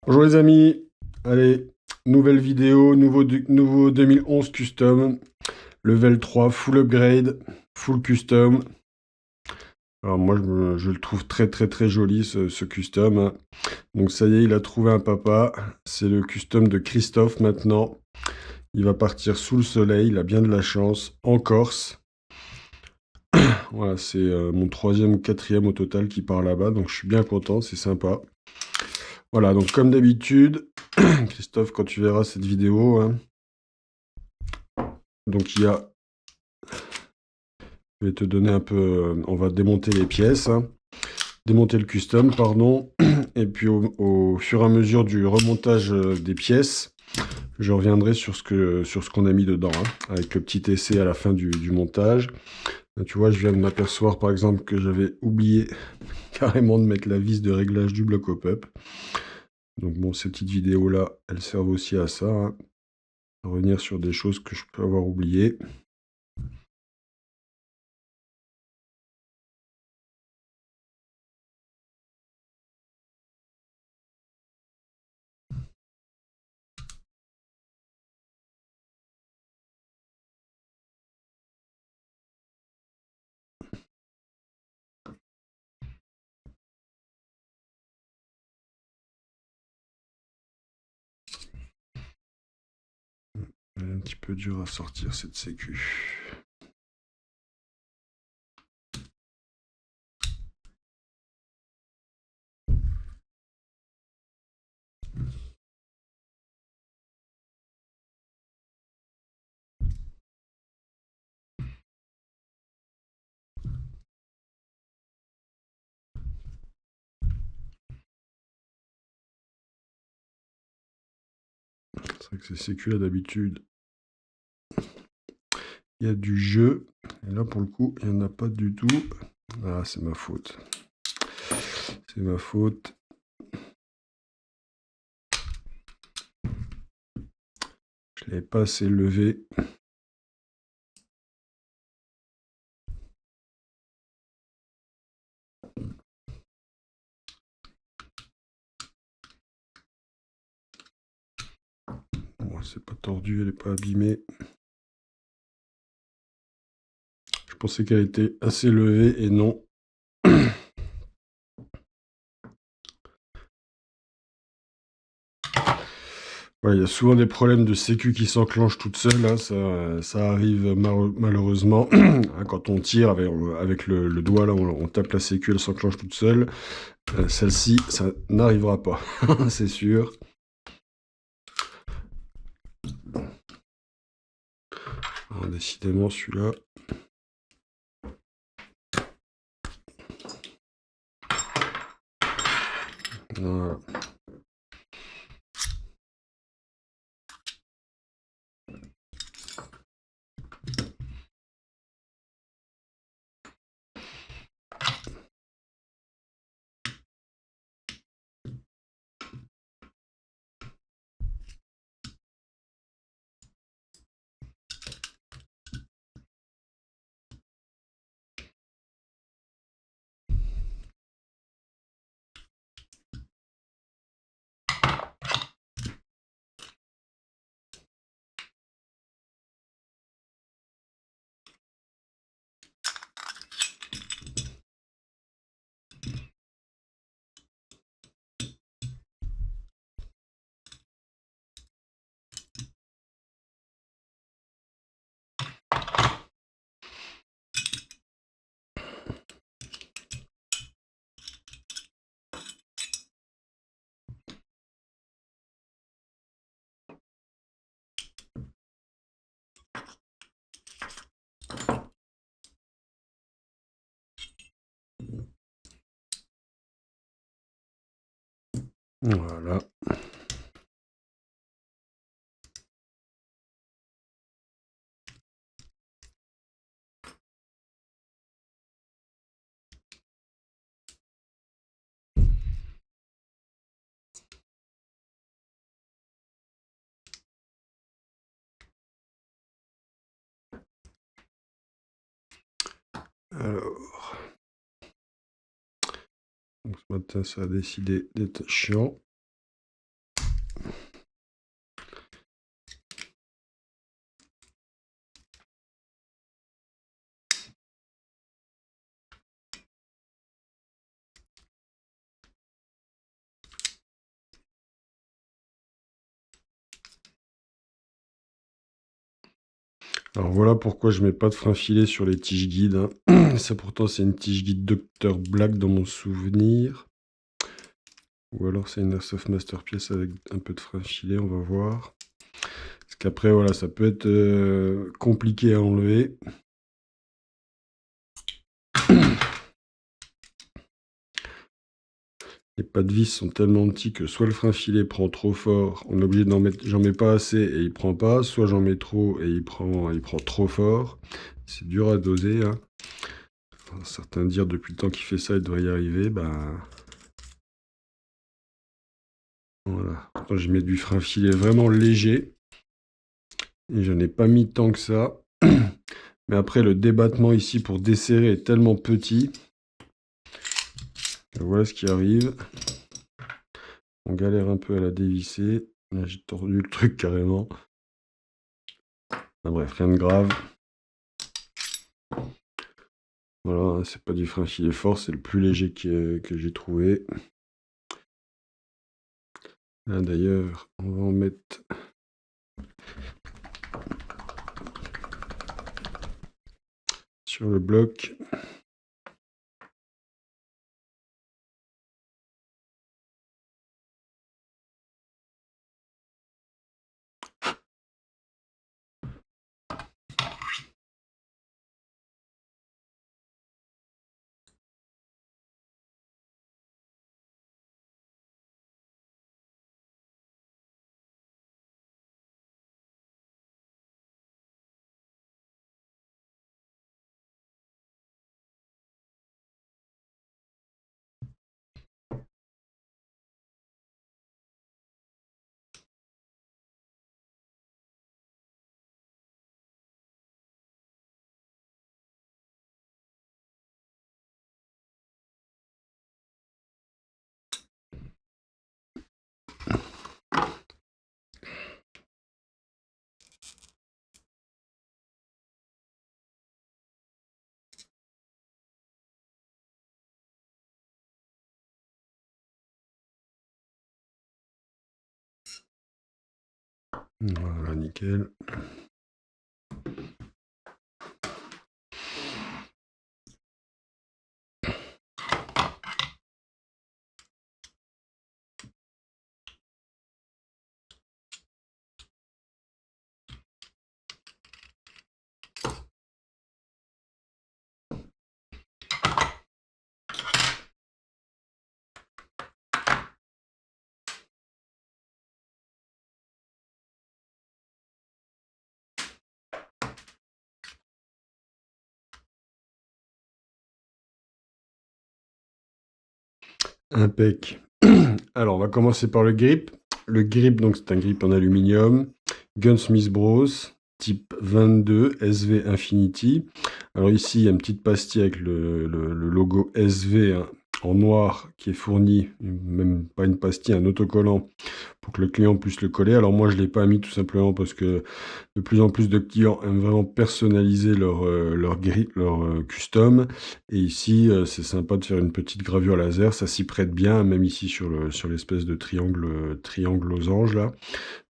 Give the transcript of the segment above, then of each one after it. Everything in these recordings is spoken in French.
Bonjour les amis, allez, nouvelle vidéo, nouveau 2011 custom, level 3, full upgrade, full custom. Alors moi je le trouve très très très joli ce custom, hein. Donc ça y est, il a trouvé un papa, c'est le custom de Christophe maintenant. Il va partir sous le soleil, il a bien de la chance, en Corse. Voilà, c'est mon troisième ou quatrième au total qui part là-bas, donc je suis bien content, c'est sympa. Voilà, donc comme d'habitude, Christophe, quand tu verras cette vidéo, hein, donc il y a, je vais te donner un peu, on va démonter les pièces, hein, démonter le custom, pardon, et puis au fur et à mesure du remontage des pièces, je reviendrai sur ce qu'on a mis dedans, hein, avec le petit essai à la fin du montage. Là, tu vois, je viens de m'apercevoir par exemple que j'avais oublié carrément de mettre la vis de réglage du bloc au up. Donc bon, ces petites vidéos-là, elles servent aussi à ça, hein, à revenir sur des choses que je peux avoir oubliées. Elle est un petit peu dur à sortir cette sécu. C'est vrai que ces sécu-là d'habitude, il y a du jeu. Et là, pour le coup, il n'y en a pas du tout. Ah, c'est ma faute. C'est ma faute. Je ne l'avais pas assez levé. Bon, c'est pas tordu, elle n'est pas abîmée. Je pensais qu'elle était assez levée et non. Ouais, il y a souvent des problèmes de sécu qui s'enclenchent toutes seules, hein, ça arrive malheureusement. Hein, quand on tire avec le doigt, là, on tape la sécu, elle s'enclenche toute seule. Celle-ci, ça n'arrivera pas, c'est sûr. Alors, décidément, celui-là. Voilà. Voilà. Alors, donc ce matin, ça a décidé d'être chiant. Alors voilà pourquoi je mets pas de frein filet sur les tiges guides, hein. Ça pourtant c'est une tige guide Dr Black dans mon souvenir. Ou alors c'est une Airsoft Masterpiece avec un peu de frein filet, on va voir. Parce qu'après voilà, ça peut être compliqué à enlever. Les pas de vis sont tellement petits que soit le frein filet prend trop fort, on est obligé d'en mettre, j'en mets pas assez et il prend pas, soit j'en mets trop et il prend trop fort. C'est dur à doser, hein. Enfin, certains dire depuis le temps qu'il fait ça, il devrait y arriver. Ben voilà. Pourtant, je mets du frein filet vraiment léger et je n'ai pas mis tant que ça. Mais après, le débattement ici pour desserrer est tellement petit. Voilà ce qui arrive. On galère un peu à la dévisser. Là, j'ai tordu le truc carrément. Enfin, bref, rien de grave. Voilà, c'est pas du frein filet fort, c'est le plus léger que j'ai trouvé. Là d'ailleurs, on va en mettre sur le bloc. Voilà, nickel. Impec. Alors, on va commencer par le grip. Le grip, donc c'est un grip en aluminium. Gunsmith Bros. Type 22, SV Infinity. Alors ici, il y a une petite pastille avec le logo SV, hein, en noir qui est fourni, même pas une pastille, un autocollant pour que le client puisse le coller. Alors moi, je ne l'ai pas mis tout simplement parce que de plus en plus de clients aiment vraiment personnaliser leur grip, leur custom. Et ici, c'est sympa de faire une petite gravure laser, ça s'y prête bien, même ici sur l'espèce de triangle losange là.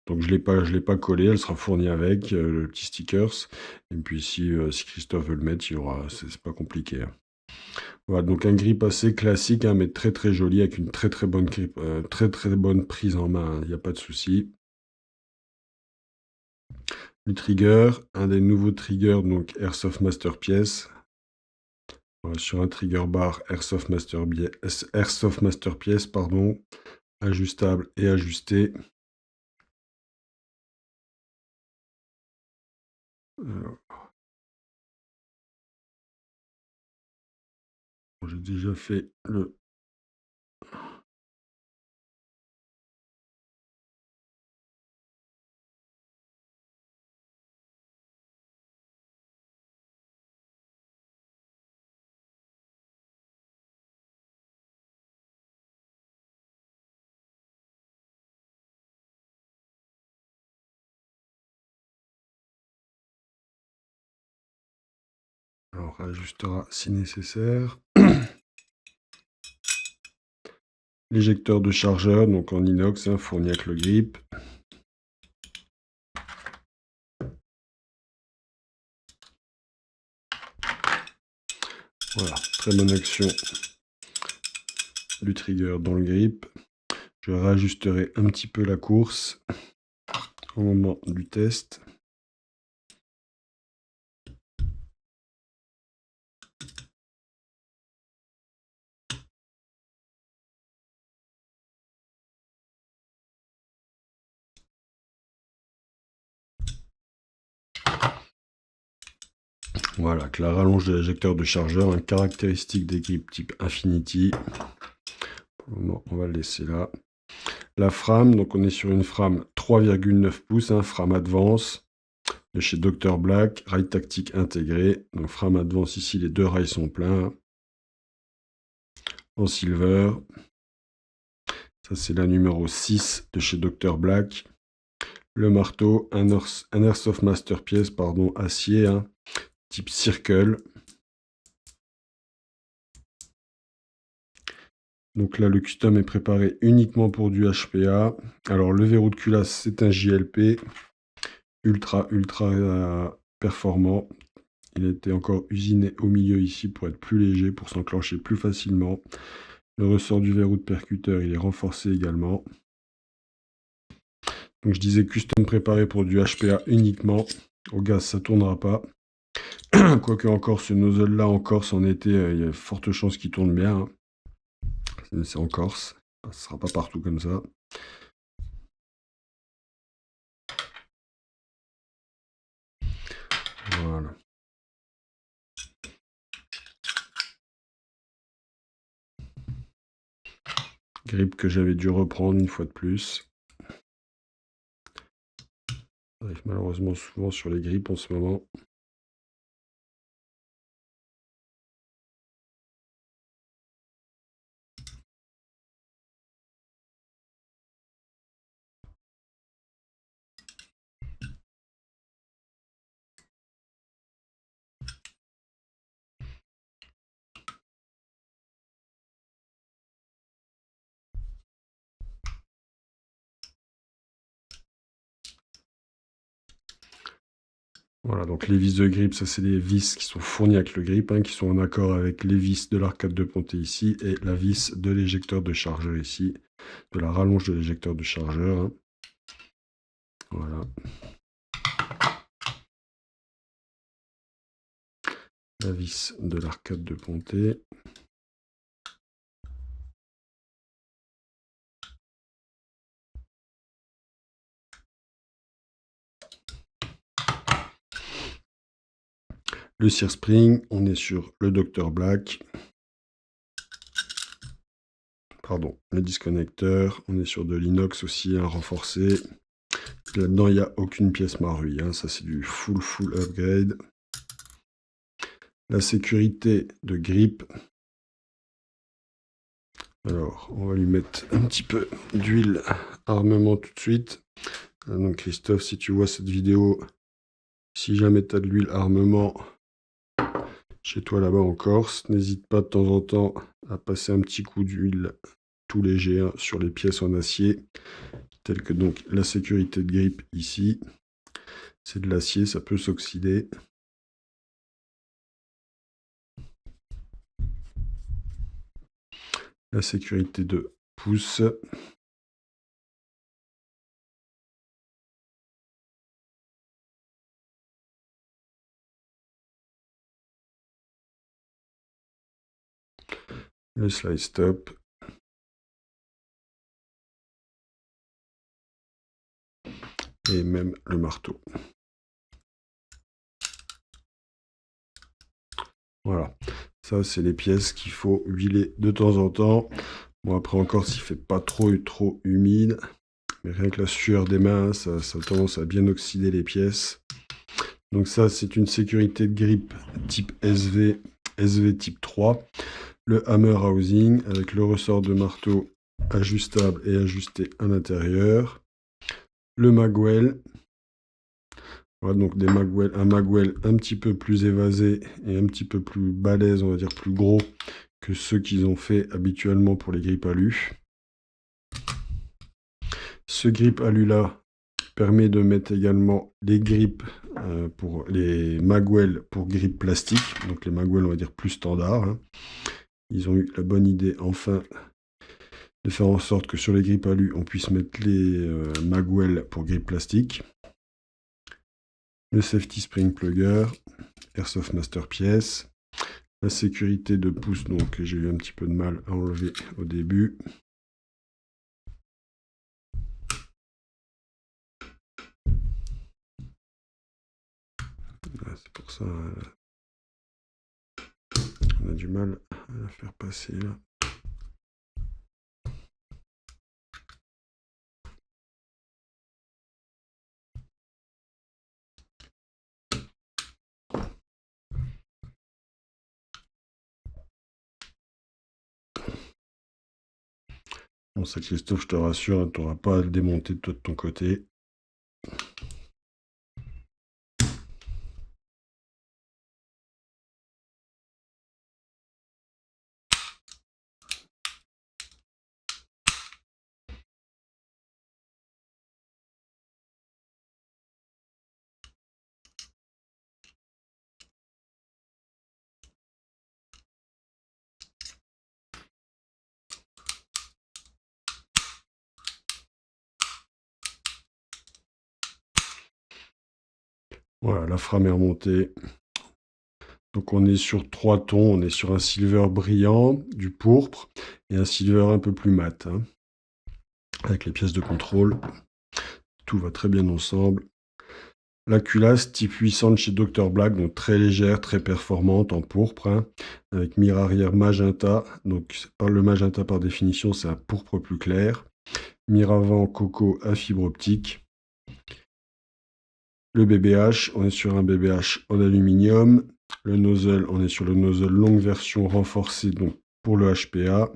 Donc je l'ai pas collé, elle sera fournie avec le petit stickers. Et puis si Christophe veut le mettre, il y aura, c'est pas compliqué, hein. Voilà, donc un grip assez classique, hein, mais très très joli avec une très très bonne grip, très bonne prise en main, il n'y a pas de souci. Le trigger, un des nouveaux triggers, donc Airsoft Masterpiece. Voilà, sur un trigger bar Airsoft Masterpiece, pardon, ajustable et ajusté. J'ai déjà fait le... Alors, on ajustera si nécessaire. L'éjecteur de chargeur, donc en inox, hein, fourni avec le grip. Voilà, très bonne action du trigger dans le grip. Je réajusterai un petit peu la course au moment du test. Voilà, que la rallonge de l'éjecteur de chargeur, une caractéristique des grips type Infinity. Pour le moment, on va le laisser là. La frame, donc on est sur une frame 3,9 pouces, frame Advance de chez Dr Black, rail tactique intégré. Donc frame Advance, ici les deux rails sont pleins. En silver. Ça c'est la numéro 6 de chez Dr Black. Le marteau, un Airsoft Masterpiece, pardon, acier, type Circle. Donc là, le custom est préparé uniquement pour du HPA. Alors, le verrou de culasse, c'est un JLP. Ultra performant. Il a été encore usiné au milieu ici pour être plus léger, pour s'enclencher plus facilement. Le ressort du verrou de percuteur, il est renforcé également. Donc je disais custom préparé pour du HPA uniquement. Au gaz, ça tournera pas. Quoique encore, ce nozzle-là, en Corse, en été, il y a de fortes chances qu'il tourne bien. C'est en Corse. Ce ne sera pas partout comme ça. Voilà. Grip que j'avais dû reprendre une fois de plus. Ça arrive malheureusement souvent sur les grips en ce moment. Voilà, donc les vis de grip, ça c'est des vis qui sont fournies avec le grip, qui sont en accord avec les vis de l'arcade de pontée ici, et la vis de l'éjecteur de chargeur ici, de la rallonge de l'éjecteur de chargeur. Voilà. La vis de l'arcade de pontée. Le Sear Spring, on est sur le Dr Black. Pardon, le disconnecteur, on est sur de l'inox aussi, renforcé. Là-dedans, il n'y a aucune pièce marouille, ça c'est du full upgrade. La sécurité de grip. Alors, on va lui mettre un petit peu d'huile armement tout de suite. Donc Christophe, si tu vois cette vidéo, si jamais tu as de l'huile armement chez toi là-bas en Corse, n'hésite pas de temps en temps à passer un petit coup d'huile tout léger sur les pièces en acier, telles que donc la sécurité de grip ici. C'est de l'acier, ça peut s'oxyder. La sécurité de pouce. Le slide stop. Et même le marteau. Voilà, ça c'est les pièces qu'il faut huiler de temps en temps. Bon, après encore, s'il fait pas trop humide, mais rien que la sueur des mains, ça a tendance à bien oxyder les pièces. Donc ça, c'est une sécurité de grip type SV type 3. Le hammer housing avec le ressort de marteau ajustable et ajusté à l'intérieur. Le magwell. Voilà, donc un magwell un petit peu plus évasé et un petit peu plus balèze, on va dire plus gros que ceux qu'ils ont fait habituellement pour les grippes alu. Ce grip alu là permet de mettre également les grippes pour les magwells pour grippe plastique. Donc les magwells, on va dire plus standard, hein. Ils ont eu la bonne idée, enfin, de faire en sorte que sur les grippes alu, on puisse mettre les magwells pour grippe plastique. Le safety spring plugger, Airsoft Master pièce. La sécurité de pouce, donc j'ai eu un petit peu de mal à enlever au début. C'est pour ça on a du mal à la faire passer là. Bon, ça, Christophe, je te rassure, hein, tu n'auras pas à le démonter toi de ton côté. Voilà, la frame est remontée. Donc on est sur 3 tons, on est sur un silver brillant, du pourpre, et un silver un peu plus mat, hein, avec les pièces de contrôle. Tout va très bien ensemble. La culasse type 800 de chez Dr Black, donc très légère, très performante, en pourpre, hein, avec mire arrière magenta. Donc le magenta par définition, c'est un pourpre plus clair. Mire avant coco à fibre optique. Le BBH, on est sur un BBH en aluminium. Le nozzle, on est sur le nozzle longue version renforcé, donc pour le HPA.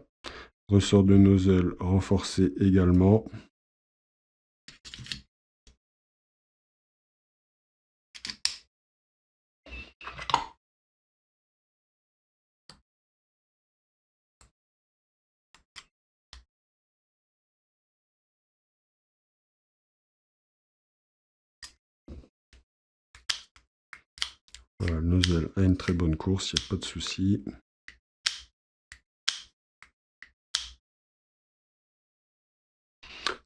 Ressort de nozzle renforcé également. Voilà, le nozzle a une très bonne course, il n'y a pas de souci.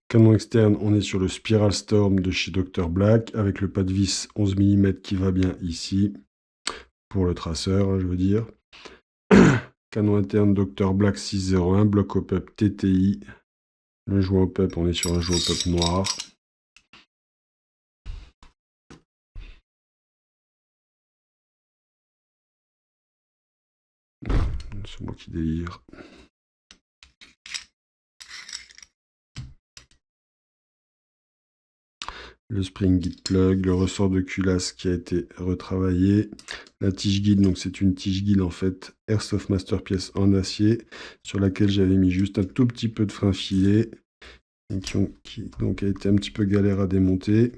Canon externe, on est sur le Spiral Storm de chez Dr Black, avec le pas de vis 11 mm qui va bien ici, pour le traceur, hein, je veux dire. Canon interne Dr Black 601, bloc hop-up TTI. Le joint hop-up, on est sur un joint hop-up noir. C'est moi qui délire. Le spring guide plug, le ressort de culasse qui a été retravaillé. La tige guide, donc c'est une tige guide en fait Airsoft Master pièce en acier, sur laquelle j'avais mis juste un tout petit peu de frein filet, et qui donc a été un petit peu galère à démonter.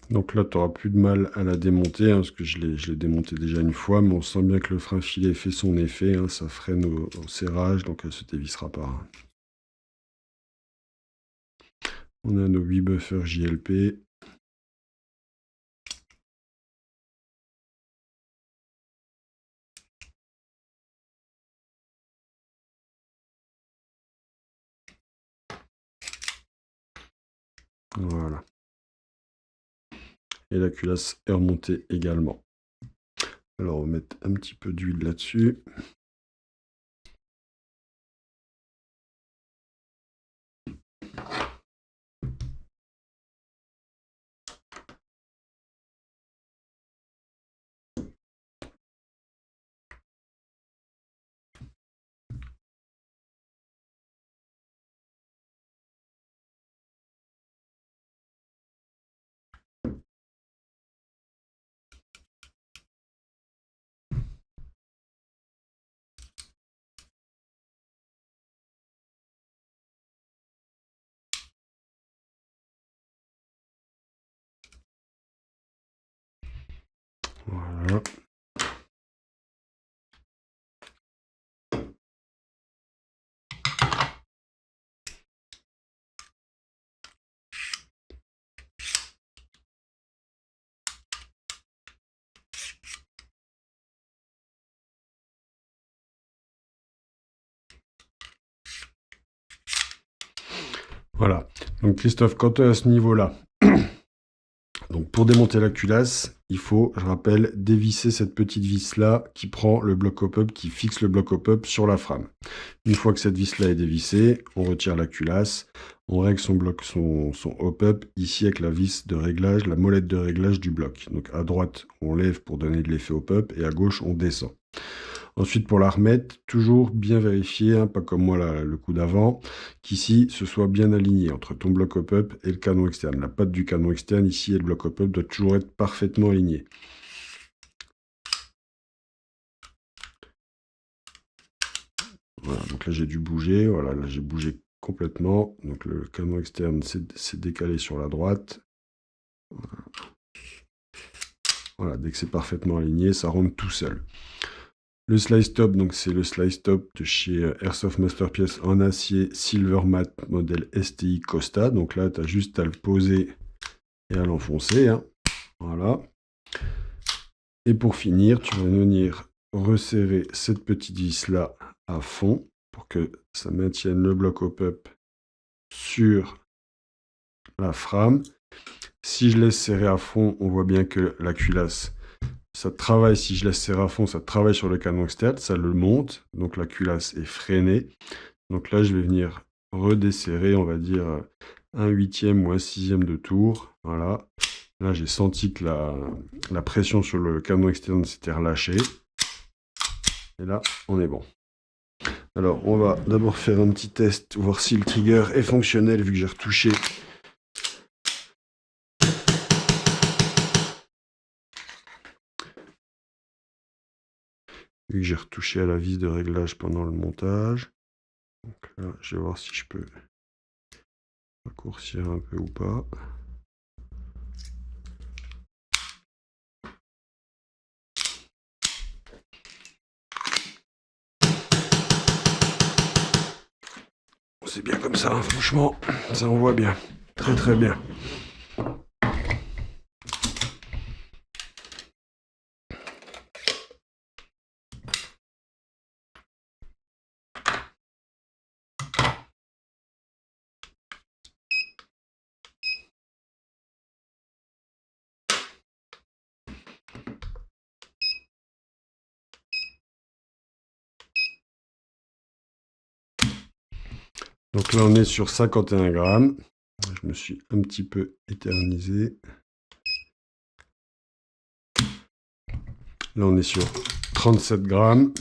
Donc là, tu n'auras plus de mal à la démonter, hein, parce que je l'ai démonté déjà une fois, mais on sent bien que le frein filet fait son effet, hein, ça freine au serrage, donc elle ne se dévissera pas, hein. On a nos 8 buffers JLP. Voilà. Et la culasse est remontée également. Alors on va mettre un petit peu d'huile là-dessus. Voilà. Voilà. Donc Christophe, quand tu es à ce niveau-là, donc pour démonter la culasse, il faut, je rappelle, dévisser cette petite vis-là qui prend le bloc hop-up, qui fixe le bloc hop-up sur la frame. Une fois que cette vis-là est dévissée, on retire la culasse, on règle son hop-up ici avec la vis de réglage, la molette de réglage du bloc. Donc à droite, on lève pour donner de l'effet hop-up et à gauche, on descend. Ensuite, pour la remettre, toujours bien vérifier, hein, pas comme moi le coup d'avant, qu'ici, ce soit bien aligné entre ton bloc hop-up et le canon externe. La patte du canon externe ici et le bloc hop-up doit toujours être parfaitement aligné. Voilà, donc là j'ai dû bouger, voilà, là j'ai bougé complètement. Donc le canon externe s'est décalé sur la droite. Voilà, dès que c'est parfaitement aligné, ça rentre tout seul. Le slice top, donc c'est le slice top de chez Airsoft Masterpiece en acier Silver Matte modèle STI Costa. Donc là, tu as juste à le poser et à l'enfoncer. Hein. Voilà. Et pour finir, tu vas venir resserrer cette petite vis-là à fond pour que ça maintienne le bloc hop-up sur la frame. Si je laisse serrer à fond, on voit bien que la culasse, ça travaille, si je laisse serrer à fond, ça travaille sur le canon externe, ça le monte, donc la culasse est freinée. Donc là, je vais venir redesserrer, on va dire, 1/8 ou 1/6 de tour. Voilà. Là, j'ai senti que la pression sur le canon externe s'était relâchée. Et là, on est bon. Alors, on va d'abord faire un petit test, voir si le trigger est fonctionnel, vu que j'ai retouché. Vu que j'ai retouché à la vis de réglage pendant le montage. Donc là, je vais voir si je peux raccourcir un peu ou pas. C'est bien comme ça, hein, franchement, ça envoie bien. Très très bien. Donc là, on est sur 51 grammes. Je me suis un petit peu éternisé. Là, on est sur 37 grammes.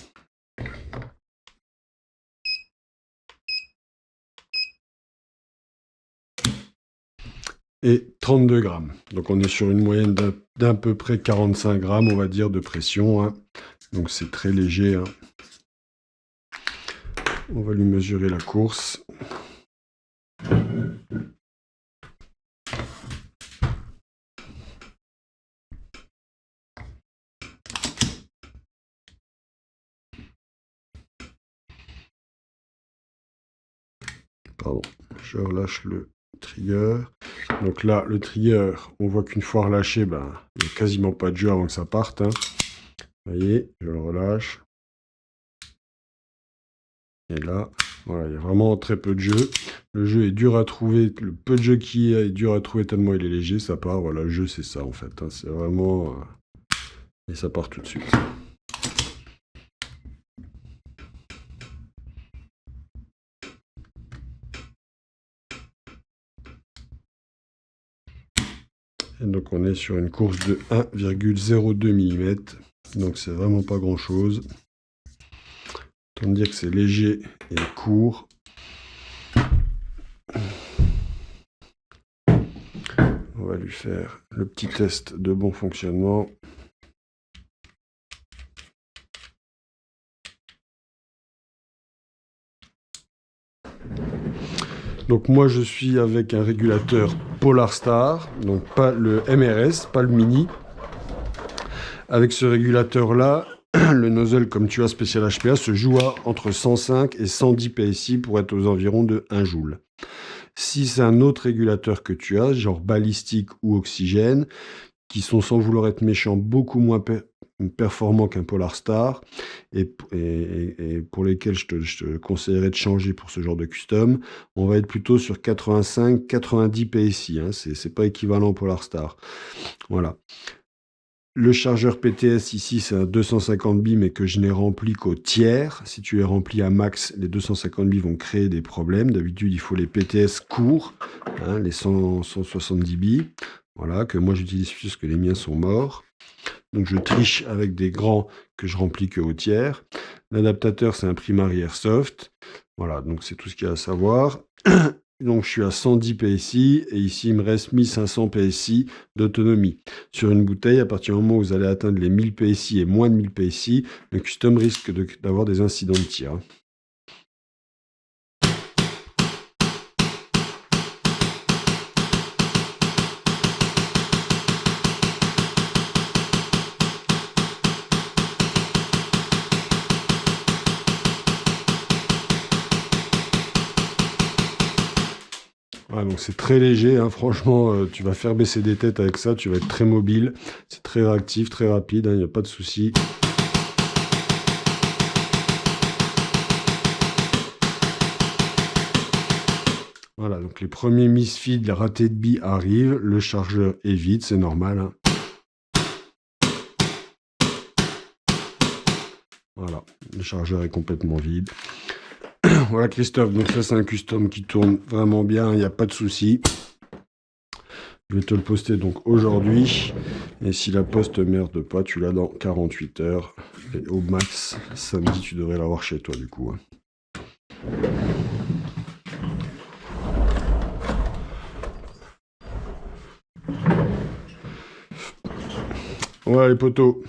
Et 32 grammes. Donc on est sur une moyenne d'à peu près 45 grammes, on va dire, de pression. Hein. Donc c'est très léger. Hein. On va lui mesurer la course. Pardon, je relâche le trigger. Donc là, le trigger, on voit qu'une fois relâché, ben, il n'y a quasiment pas de jeu avant que ça parte. Hein. Vous voyez, je le relâche. Et là, voilà, il y a vraiment très peu de jeu. Le jeu est dur à trouver. Le peu de jeu qu'il y a est dur à trouver tellement il est léger. Ça part. Voilà, le jeu, c'est ça en fait. Hein. C'est vraiment... et ça part tout de suite. Et donc on est sur une course de 1,02 mm. Donc c'est vraiment pas grand chose. Autant dire que c'est léger et court. On va lui faire le petit test de bon fonctionnement. Donc moi je suis avec un régulateur Polar Star, donc pas le MRS, pas le mini. Avec ce régulateur-là, le nozzle, comme tu as spécial HPA, se joue à entre 105 et 110 PSI pour être aux environs de 1 joule. Si c'est un autre régulateur que tu as, genre balistique ou oxygène, qui sont, sans vouloir être méchants, beaucoup moins performants qu'un Polar Star, et pour lesquels je te conseillerais de changer pour ce genre de custom, on va être plutôt sur 85-90 PSI, hein, c'est pas équivalent au Polar Star. Voilà. Le chargeur PTS ici, c'est un 250 bi, mais que je n'ai rempli qu'au tiers. Si tu les remplis à max, les 250 bi vont créer des problèmes. D'habitude, il faut les PTS courts, hein, les 170 bi. Voilà, que moi j'utilise plus parce que les miens sont morts. Donc je triche avec des grands que je remplis que au tiers. L'adaptateur, c'est un Primary Airsoft. Voilà, donc c'est tout ce qu'il y a à savoir. Donc je suis à 110 PSI et ici il me reste 1500 PSI d'autonomie. Sur une bouteille, à partir du moment où vous allez atteindre les 1000 PSI et moins de 1000 PSI, le custom risque d'avoir des incidents de tir. Ouais, donc c'est très léger, hein. Franchement, tu vas faire baisser des têtes avec ça, tu vas être très mobile, c'est très réactif, très rapide, il n'y a pas de souci. Voilà, donc les premiers misfeeds, les ratés de billes arrivent, le chargeur est vide, c'est normal, hein. Voilà, le chargeur est complètement vide. Voilà Christophe, donc ça c'est un custom qui tourne vraiment bien, il n'y a pas de souci. Je vais te le poster donc aujourd'hui. Et si la poste merde pas, tu l'as dans 48 heures. Et au max, samedi, tu devrais l'avoir chez toi du coup. Voilà les potos.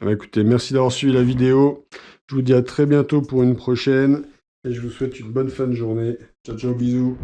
Écoutez, merci d'avoir suivi la vidéo. Je vous dis à très bientôt pour une prochaine. Et je vous souhaite une bonne fin de journée. Ciao, ciao, bisous.